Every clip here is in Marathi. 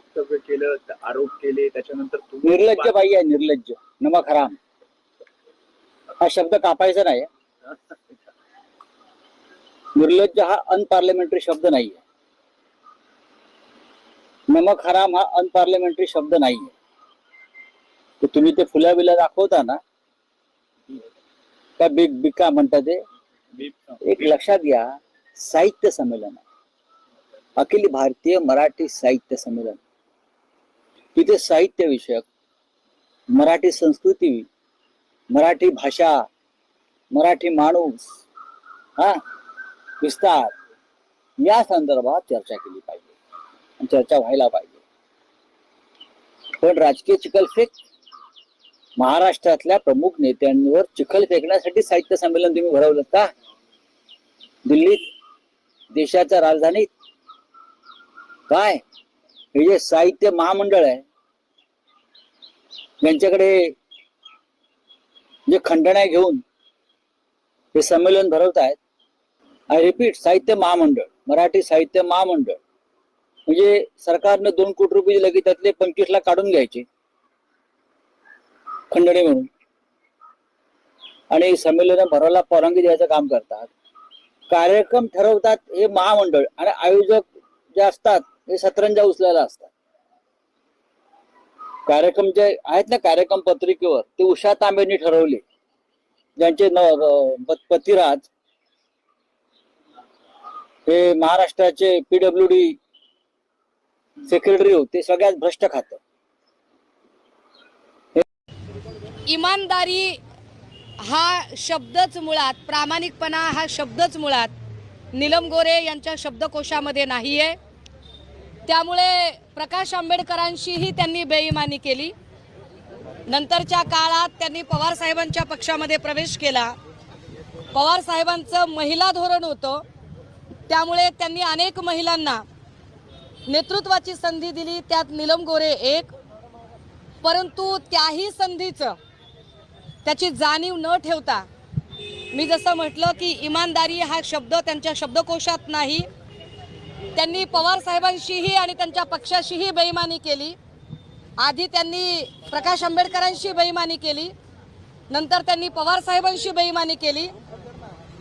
वक्तव्य केलं, आरोप केले, त्याच्यानंतर तुम्ही निर्लज्ज बाई आहे, निर्लज्ज, नमक हराम हा शब्द कापायचा नाही. निर्लज्ज हा अनपार्लिमेंटरी शब्द नाहीये. नमक हराम हा अनपार्लिमेंटरी शब्द नाहीये. तर तुम्ही ते फुल्या बिल्या दाखवता ना, का बिका म्हणतात ते, एक लक्षात घ्या, साहित्य संमेलन आहे, अखिल भारतीय मराठी साहित्य संमेलन. तिथे साहित्य विषयक, मराठी संस्कृती, मराठी भाषा, मराठी माणूस हा विस्तार या संदर्भात चर्चा केली पाहिजे आणि चर्चा व्हायला पाहिजे. पण राजकीय चिखलफेक, महाराष्ट्रातल्या प्रमुख नेत्यांवर चिखल फेकण्यासाठी साहित्य संमेलन तुम्ही भरवलं का? दिल्लीत, देशाच्या राजधानीत काय हे जे साहित्य महामंडळ आहे, यांच्याकडे जे खंडण्या घेऊन हे संमेलन भरवतायत. आय रिपीट, साहित्य महामंडळ, मराठी साहित्य महामंडळ. म्हणजे सरकारने 2 कोटी रुपये दिले की त्यातले 25 लाख काढून घ्यायचे खंडणी म्हणून आणि संमेलन भरायला परवानगी द्यायचं काम करतात. कार्यक्रम ठरवतात हे महामंडळ आणि आयोजक जे असतात हे सतरंजा उचलायला असतात. कार्यक्रम जे आहेत ना कार्यक्रम पत्रिकेवर, ते उषा तांबेंनी ठरवले, ज्यांचे पतिराज हे महाराष्ट्राचे PWD सेक्रेटरी होते. सगळ्यात भ्रष्ट खातं. इमानदारी हा शब्दच मुळात, प्रामाणिकपणा हा शब्दच मुळात नीलम गोरे यांच्या शब्दकोशामध्ये नाहीये. त्यामुळे प्रकाश आंबेडकरांशीही त्यांनी बेईमानी केली. नंतरच्या काळात त्यांनी पवार साहेबांच्या पक्षामध्ये प्रवेश केला. पवार साहेबांचं महिला धोरण होतं, त्यामुळे त्यांनी अनेक महिलांना नेतृत्वाची संधी दिली, त्यात नीलम गोरे एक. परंतु त्याही संधीचं त्याची जाणीव न ठेवता, मी जसं म्हटलं की इमानदारी हा शब्द त्यांच्या शब्दकोशात नाही. त्यांनी पवार साहेबांशीही आणि त्यांच्या पक्षाशीही बेईमानी केली. आधी त्यांनी प्रकाश आंबेडकरांशी बेईमानी केली, नंतर त्यांनी पवार साहेबांशी बेईमानी केली.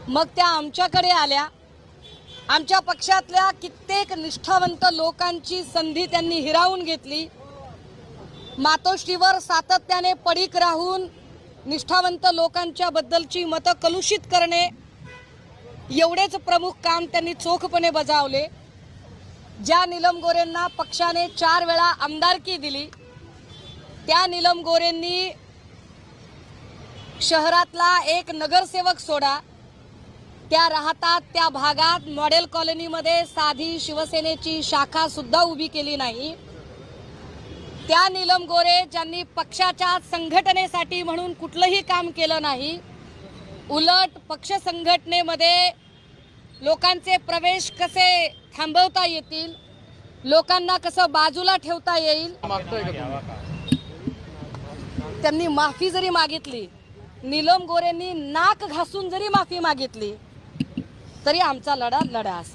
मग त्या आमच्याकडे आल्या. आमच्या पक्षातल्या कित्येक निष्ठावंत लोकांची संधी त्यांनी हिरावून घेतली. मातोश्रीवर सातत्याने पडीक राहून निष्ठावंत लोकांच्या बद्दलची मतं कलुषित करणे, एवढेच प्रमुख काम त्यांनी चोखपणे बजावले. ज्या नीलम गोरेंना पक्षाने 4 वेळा आमदारकी दिली, त्या नीलम गोरेंनी शहरातला एक नगरसेवक सोडा, त्या राहतात त्या भागात मॉडेल कॉलनीमध्ये साधी शिवसेनेची शाखा सुद्धा उभी केली नाही. त्या नीलम गोरे ज्यांनी पक्षाच्या संघटनेसाठी म्हणून कुठलंही काम केलं नाही, उलट पक्ष संघटनेमध्ये लोकांचे प्रवेश कसे थांबवता येतील, लोकांना कसं बाजूला ठेवता येईल, त्यांनी माफी जरी मागितली, नीलम गोरेंनी नाक घासून जरी माफी मागितली, तरी आमचा लढा असेल.